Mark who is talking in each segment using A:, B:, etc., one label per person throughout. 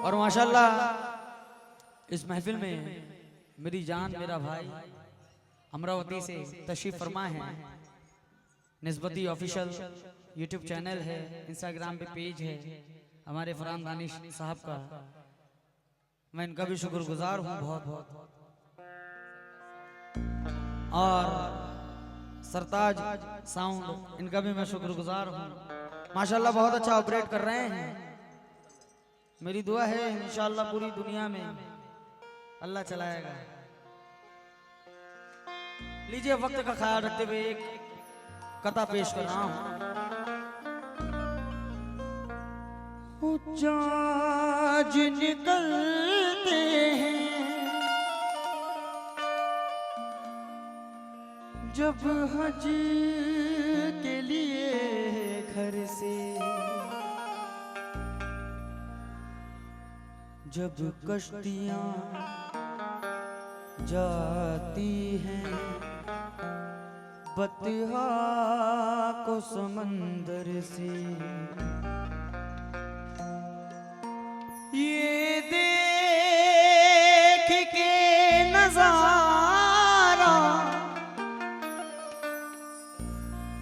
A: और माशाल्लाह इस महफिल में मेरी जान मेरा भाई अमरावती से तशरीफ फरमा है। निस्बती ऑफिशियल यूट्यूब चैनल है, इंस्टाग्राम पे पेज है हमारे फरहान दानिश साहब का। मैं इनका भी शुक्रगुजार हूँ बहुत बहुत। और सरताज साउंड इनका भी मैं शुक्रगुजार हूँ। माशाल्लाह बहुत अच्छा ऑपरेट कर रहे हैं। मेरी दुआ है इंशाअल्लाह पूरी दुनिया में अल्लाह चलाएगा। लीजिए वक्त का ख्याल रखते हुए एक कथा पेश कर रहा हूँ।
B: चाज निकलते हैं जब हज के लिए घर से, जब कश्तियां जाती हैं बतहा को समंदर से, ये देख के नजारा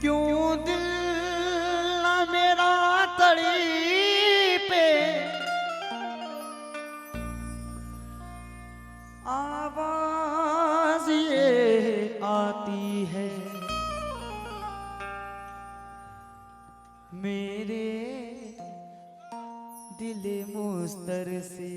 B: क्यों दिल न मेरा तड़ीपे, आवाज ये आती है मेरे दिल मुस्तर से।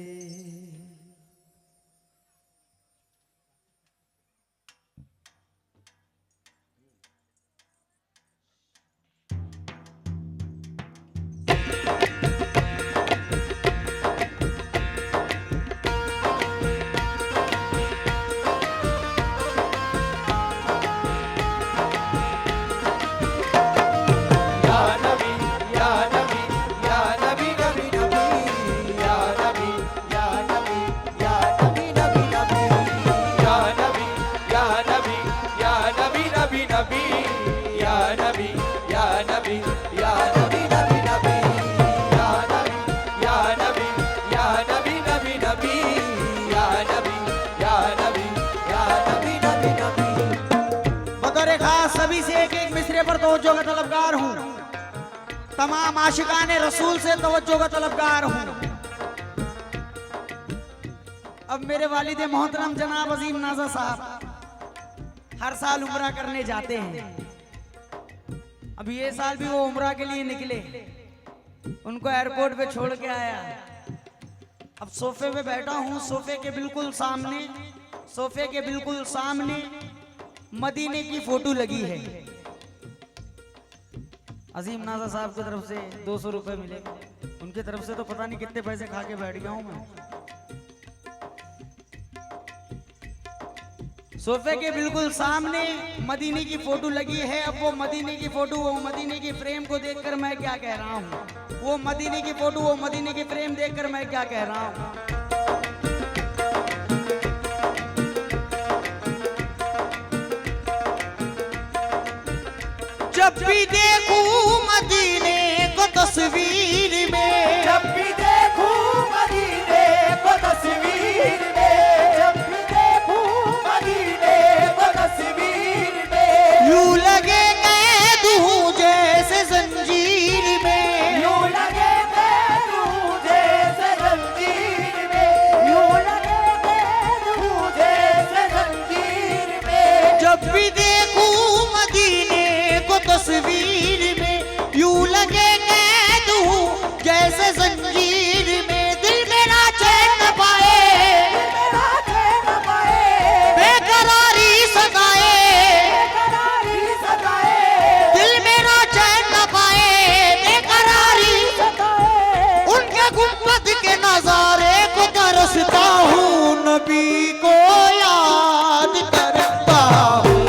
B: सभी से एक एक मिसरे पर तवज्जो का तलबगार हूँ। तमाम आशिकाने रसूल से तवज्जो का तलबगार हूँ। अब मेरे वालिद मोहतरम जनाब अजीम नाजा साहब हर साल उम्रा करने जाते हैं। अब ये साल भी वो उम्रा के लिए निकले, उनको एयरपोर्ट पे छोड़ के आया। अब सोफे पे बैठा हूँ, सोफे के बिल्कुल सामने मदीने की फोटो लगी है। अजीम नाजा साहब की तरफ से 200 रुपए मिले, उनकी तरफ से तो पता नहीं कितने पैसे खा के बैठ गया हूं मैं। सोफे के बिल्कुल सामने मदीने की फोटो लगी है। अब वो मदीने की फोटो, वो मदीने की फ्रेम को देखकर मैं क्या कह रहा हूँ, वो मदीने की फोटो, वो मदीने की फ्रेम देखकर मैं क्या कह रहा हूँ। जब भी देखूं मदीने को तस्वीर में,
C: जब भी देखूं मदीने को तस्वीर में, जब भी देखूं मदीने को तस्वीर में,
B: यूं लगे कैद हूँ जैसे जंजीर में,
C: यूं लगे कैद हूँ जैसे जंजीर में, यूं लगे कैद हूँ जैसे जंजीर में।
B: जब भी देखूं मदीने को तस्वीर में, यूं लगे कैद हूँ जैसे जंजीर में। दिल मेरा चैन न पाए,
C: मेरा चैन न पाए,
B: बेकरारी सताए,
C: बेकरारी सताए,
B: दिल मेरा चैन न पाए, बेकरारी
C: सताए।
B: उनके गुंबद के नजारे को तरसता हूँ, नबी को याद करता हूँ।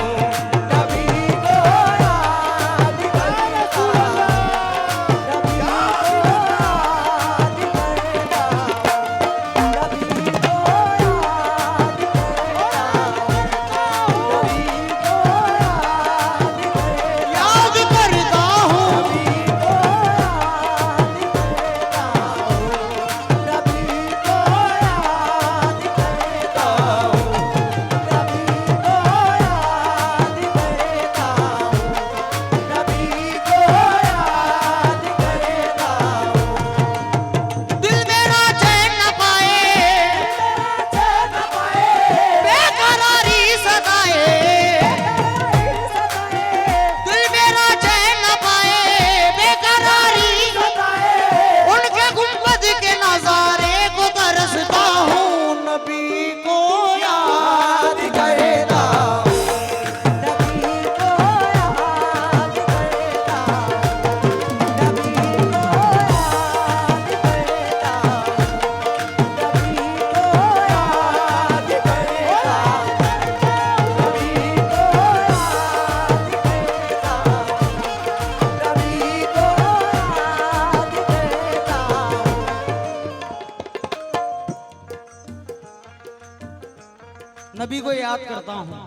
B: नबी को याद करता हूँ।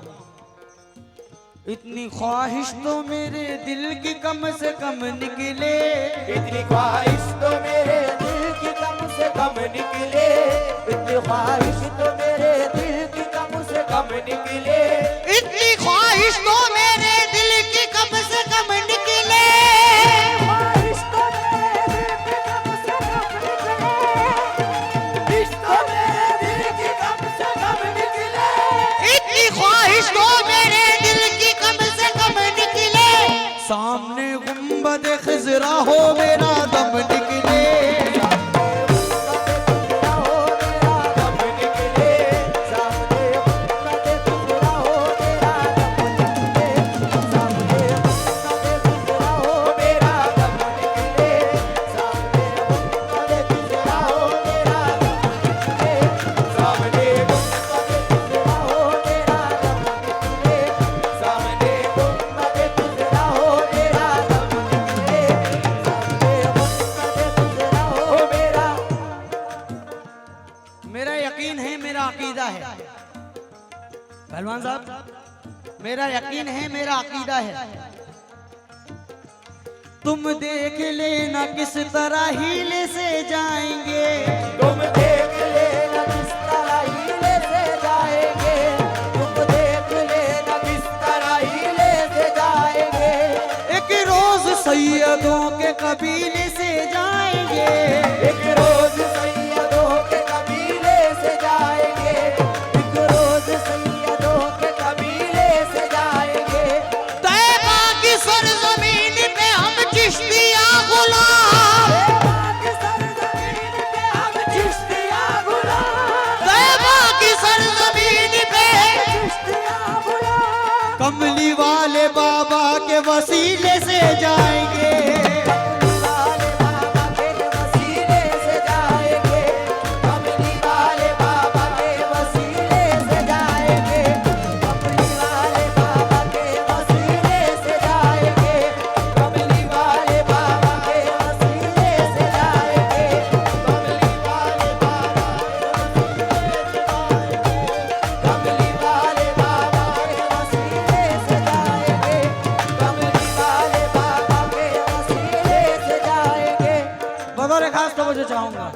B: इतनी ख्वाहिश तो मेरे दिल की कम से कम निकले,
C: इतनी ख्वाहिश तो मेरे दिल की कम से कम निकले, इतनी ख्वाहिश तो मेरे दिल की कम से कम निकले,
B: इतनी ख्वाहिश तो मेरे दिल की कम से कम निकले,
C: ख्वाहिश तो मेरे दिल की कम से कम निकले, इश्क तो मेरे दिल की कम से कम निकले,
B: इतनी ख्वाहिश तो मेरे दिल की कम से कम निकले, सामने गुंबद खिजरा हो मेरा दम निकले, मेरा यकीन है, मेरा अकीदा है पहलवान साहब, मेरा यकीन है, मेरा अकीदा है, तुम देख लेना किस तरह हीले से जाएंगे,
C: तुम देख लेना किस तरह हीले से जाएंगे, तुम देख लेना किस तरह हीले से जाएंगे,
B: एक रोज सैयदों के कबीले से जाएंगे,
C: एक रोज सैयदों के कबीले से जाएंगे, एक रोज सैयदों के कबीले से जाएंगे,
B: तैबा की सरजमीन पे हम चिश्तिया गुलाम,
C: तैबा की सरजमीन पे हम चिश्तिया गुलाम,
B: तैबा की सरजमीन पे
C: चिश्तिया गुलाम,
B: कमली वाले बाबा के वसीले से जाएंगे,
C: वाले बाबा के वसीले से जाएंगे, कमली वाले बाबा के वसीले से जाएंगे, कमली वाले बाबा के वसीले से जाएंगे, कमली वाले बाबा के वसीले से जाएंगे, कमली वाले बाबा कमली वाले बाबा के वसीले से जाएंगे, कमली वाले बाबा के वसीले से जाएंगे।
B: बगैर खास तवज्जो चाहूंगा,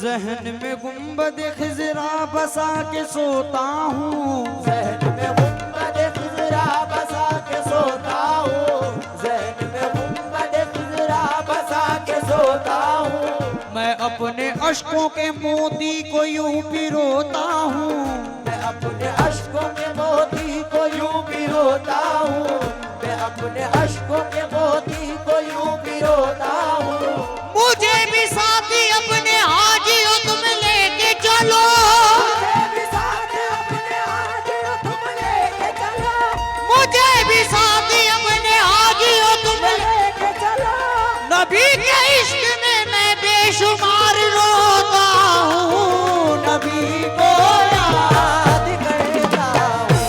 B: जहन में गुंबद खिजरा बसा के सोता हूँ,
C: ज़हन में गुंबद खिज़रा बसा के सोता हूँ, ज़हन में गुंबद खिज़रा बसा के सोता हूँ,
B: मैं अपने अश्कों के मोती को यूं पिरोता हूँ,
C: मैं अपने अश्कों के मोती को यूं पिरोता हूँ, मैं अपने अश्कों के मोती को यूं पिरोता हूँ,
B: मुझे भी साथी अपने हाजियों तुम लेके चलो,
C: मुझे भी साथ अपने हाजियों तुम लेके चलो,
B: मुझे भी साथी अपने हाजियों तुम
C: लेके चलो,
B: नबी के इश्क में मैं बेशुमार रोता हूँ, नबी को
C: याद करता हूँ,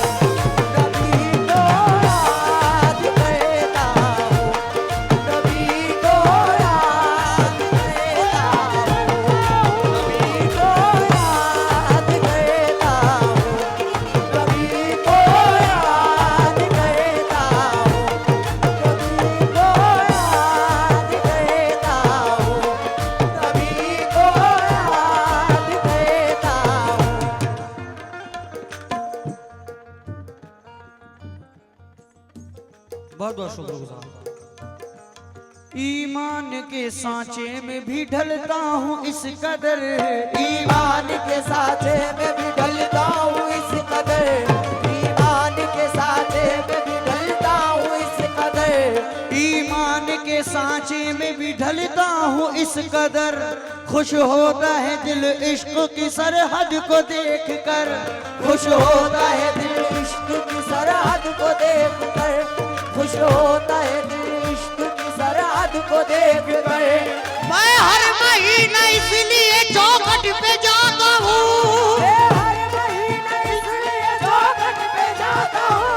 C: नबी को याद करता हूँ, नबी को याद करता हूँ, नबी को याद करता हूँ, नबी को याद करता हूँ, नबी को याद करता हूँ, नबी को याद करता हूँ।
B: बहुत बहुत शुक्रगुजार। ईमान के सांचे में भी ढलता हूँ इस कदर,
C: ईमान के साथे में भी ढलता हूँ इस कदर, ईमान के साथे में भी ढलता हूँ इस कदर,
B: ईमान के सांचे में भी ढलता हूँ इस कदर, खुश होता है दिल इश्क की सरहद को देख कर,
C: खुश होता है दिल इश्क की सरहद को देख कर, खुश होता है दिल इश्क की सरहद को देख कर,
B: मैं हर महीना इसलिए चौखट पे जाता हूँ,
C: हर महीना इसलिए चौखट पे जाता हूँ,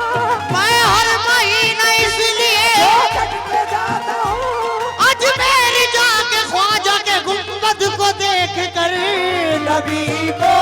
B: मैं हर महीना इसलिए
C: चौखट पे जाता हूँ,
B: अजमेर जाके ख्वाजा के गुंबद को देख कर
C: नबी को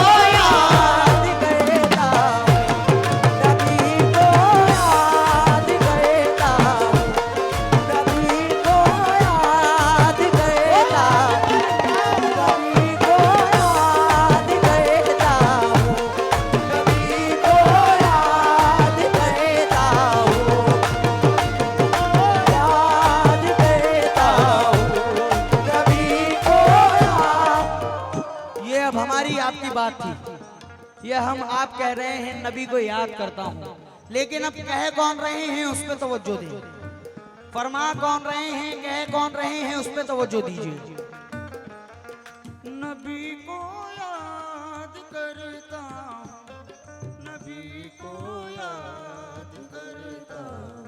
B: हमारी आपकी बात थी, यह हम आप कह रहे हैं नबी को याद करता हूँ, लेकिन अब कह कौन रहे हैं उस पर तवज्जो दें। फरमा कौन रहे हैं, कह कौन रहे हैं उस पर तवज्जो दीजिए। नबी को याद करता हूँ, नबी को याद करता हूँ।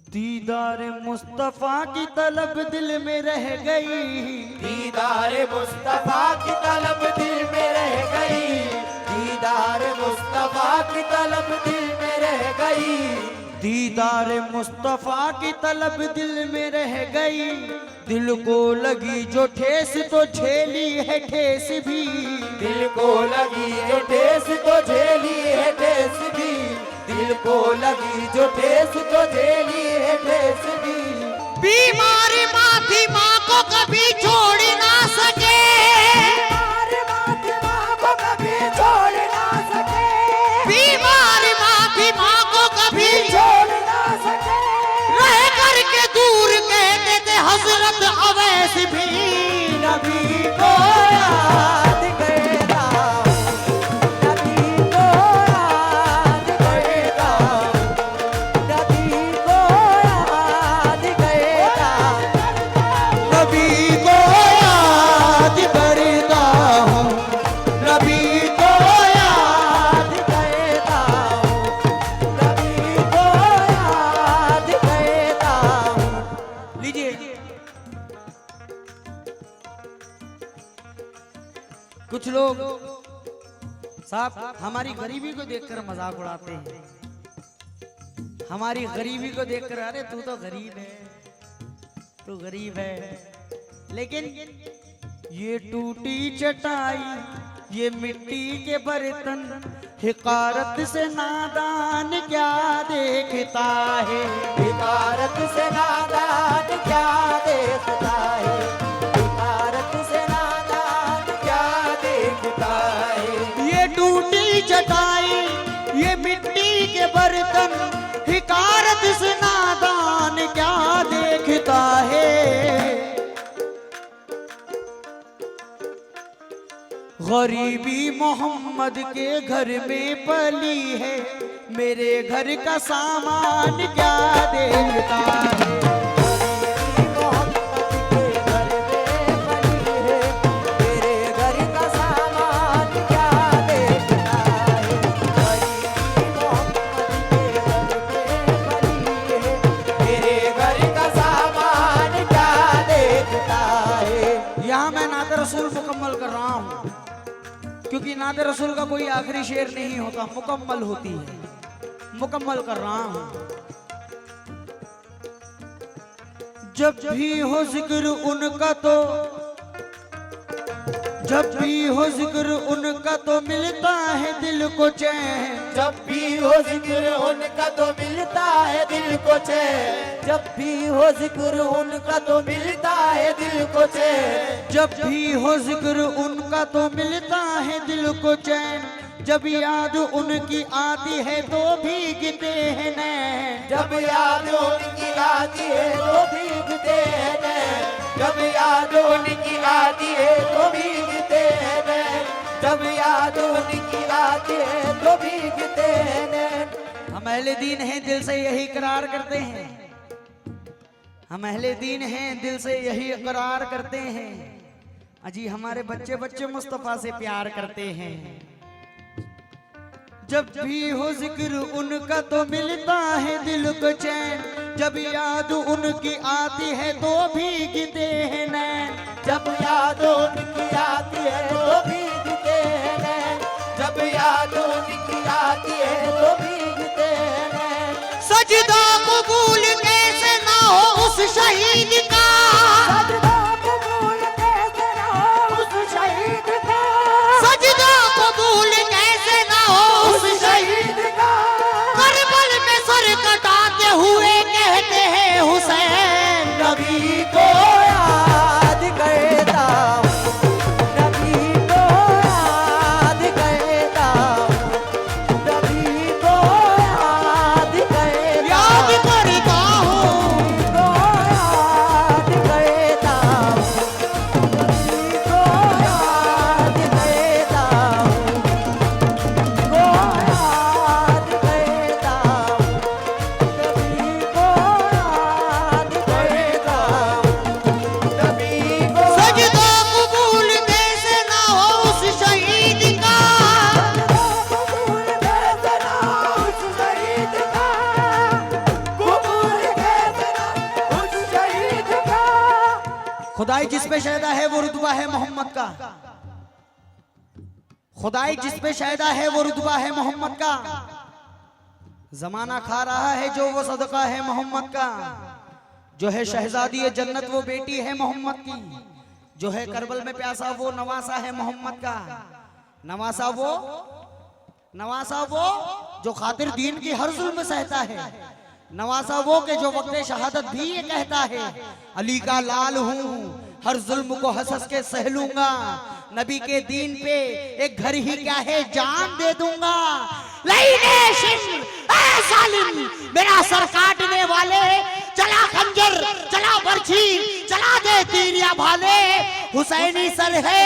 B: दीदार मुस्तफा की तलब दिल में रह गई,
C: दीदार मुस्तफा की तलब दिल में रह गई, दीदार मुस्तफा की तलब दिल में रह गई,
B: दीदार मुस्तफा की तलब दिल में रह गई। दिल को लगी जो ठेस तो झेली है ठेस भी,
C: दिल को लगी जो ठेस तो झेली है ठेस भी, दिल को लगी जो ठेस तो झेली है ठेस भी।
B: बीमारी माँ थी, माँ को कभी छोड़ ना सके,
C: बीमार माँ थी, माँ को कभी छोड़ ना सके,
B: बीमारी माँ थी, माँ को कभी
C: छोड़ ना सके।
B: रह करके दूर कहते थे हजरत अवैस भी।
C: नबी को याद करता हूँ, नबी को याद करता हूँ, नबी को याद करता हूँ,
B: नबी को याद करता हूँ, नबी को
C: याद करता हूँ, नबी को याद करता हूँ।
B: लीजिए। कुछ लोग साहब हमारी गरीबी को देखकर मजाक उड़ाते हैं, हमारी गरीबी को देखकर अरे तू तो गरीब है, तू गरीब है। लेकिन ये टूटी चटाई, ये मिट्टी के बर्तन, हिकारत से नादान क्या देखता है,
C: हिकारत से नादान क्या देखता है, हिकारत से नादान क्या देखता है।
B: ये टूटी चटाई, ये मिट्टी के बर्तन, हिकारत से नादान क्या देखता है। गरीबी मोहम्मद के घर में पली है, मेरे घर का सामान क्या देखता है।
C: गरीबी मोहम्मद के घर में पली है, मेरे घर का सामान क्या देखता है। गरीबी मोहम्मद के घर में पली है, मेरे घर का सामान क्या देखता है।
B: यहाँ मैं नात रसूल मुकम्मल कर रहा हूँ, क्योंकि नात रसूल का कोई आखिरी शेर नहीं होता, मुकम्मल होती है, मुकम्मल कर रहा हूँ। जब भी हो जिक्र उनका तो, जब भी हो जिक्र उनका तो मिलता है दिल को चैन,
C: जब भी हो जिक्र उनका तो मिलता है दिल को चैन, जब भी हो जिक्र उनका तो मिलता है दिल को चैन,
B: जब भी हो जिक्र उनका तो मिलता है दिल को चैन। जब याद उनकी आती है तो भीगते हैं नैन,
C: जब याद उनकी आती है तो भीगते हैं नैन, जब याद उनकी आती है तो भीगते हैं नैन, जब याद उनकी आती है तो भीगते हैं नैन।
B: हम अहले दीन हैं, दिल से यही इकरार करते हैं, हम अहले दीन हैं, दिल से यही इकरार करते हैं। अजी हमारे बच्चे बच्चे मुस्तफा से प्यार करते हैं। जब भी हो जिक्र उनका तो मिलता है दिल को चैन, जब याद उनकी आती है तो भीगते हैं नैन,
C: जब याद उनकी आती है तो भीगते हैं नैन, जब याद उनकी आती है तो भीगते हैं नैन।
B: सजदा कबूल कैसे ना हो उस शहीद का,
C: सजदा कबूल कैसे ना हो उस शहीद का,
B: सजदा कबूल कैसे ना हो उस
C: शहीद का।
B: करबल में सर कटाते हुए कहते हैं हुसैन।
C: नबी को याद करता हूँ, नबी को याद करता हूँ, नबी को याद करता हूँ,
B: याद करता हूँ,
C: को
B: खुदाई जिस पे शायदा है वो रुतबा है मोहम्मद का। खुदाई जिस पे शायदा है वो रुतबा है मोहम्मद का। जमाना खा रहा है जो वो सदका है मोहम्मद का। जो है शहजादी जन्नत वो बेटी है मोहम्मद की। जो है करबल में प्यासा वो नवासा है मोहम्मद का। नवासा वो जो खातिर दीन की हर जुल्म सहता है। नवासा वो के जो वक्त शहादत भी ये कहता है, अली का लाल हूँ हर जुल्म को हंस के सह लूंगा। नबी के दीन पे एक घर ही क्या है जान दे दूंगा। मेरा सर काटने वाले चला खंजर चला बर्छी चला दे तीर या भाले। हुसैनी सर है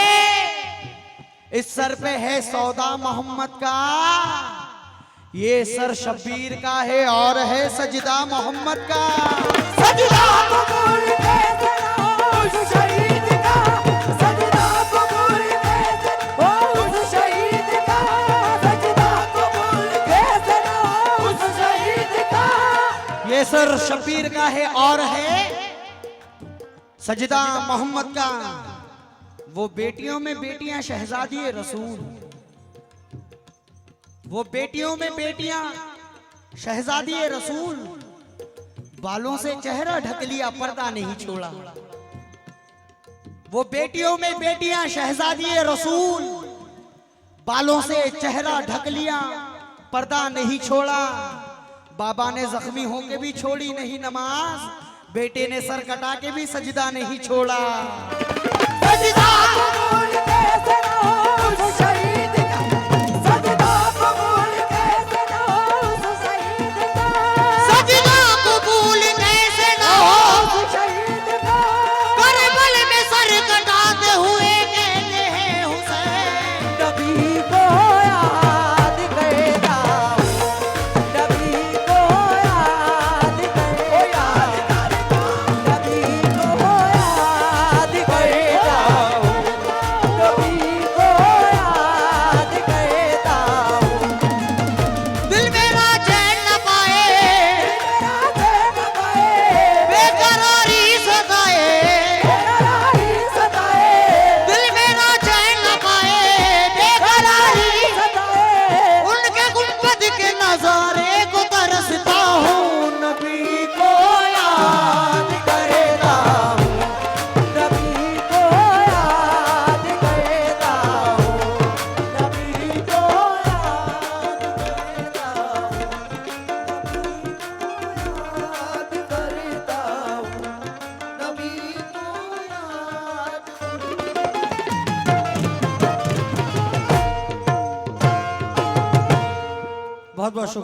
B: इस सर पे है सौदा मोहम्मद का। ये सर शब्बीर का है और है सजदा मोहम्मद का।
C: सजदा कबूल कैसे ना हो उस शहीद का। सजदा कबूल कैसे हो उस शहीद का। सजदा कबूल कैसे ना हो उस शहीद का।
B: ये सर शब्बीर का है और है सजदा मोहम्मद का। वो बेटियों में बेटियां शहजादी रसूल। वो बेटियों में बेटियां शहजादी रसूल। बालों से चेहरा ढक लिया पर्दा नहीं छोड़ा। वो बेटियों में बेटियां शहजादी रसूल। बालों से चेहरा ढक लिया पर्दा नहीं छोड़ा। बाबा ने जख्मी होके भी छोड़ी नहीं नमाज। बेटे ने सर कटा के भी सजदा नहीं छोड़ा।
C: सजदा कबूल कैसे ना हो उस शहीद का। सजदा कबूल कैसे ना हो उस शहीद का।
B: सजदा कबूल कैसे ना हो
C: उस शहीद का।
B: करबल में सर कटाते हुए कहते हैं हुसैन।
C: नबी को याद करता हूँ। नबी को याद करता हूँ। नबी को याद करता हूँ। नबी को याद करता हूँ।
B: दिल मेरा चैन न पाए
C: मेरा चैन पाए
B: बेकरारी सताए।
C: बेकरारी सताए।
B: दिल मेरा चैन न पाए बेकरारी
C: सताए।
B: उनके गुंबद के नजारे को तरसता हूँ।
C: नबी को याद करता हूँ। नबी को याद करता हूँ। नबी को याद करता हूँ। नबी को याद करता हूँ। नबी को याद।
B: बहुत बहुत शुक्रिया।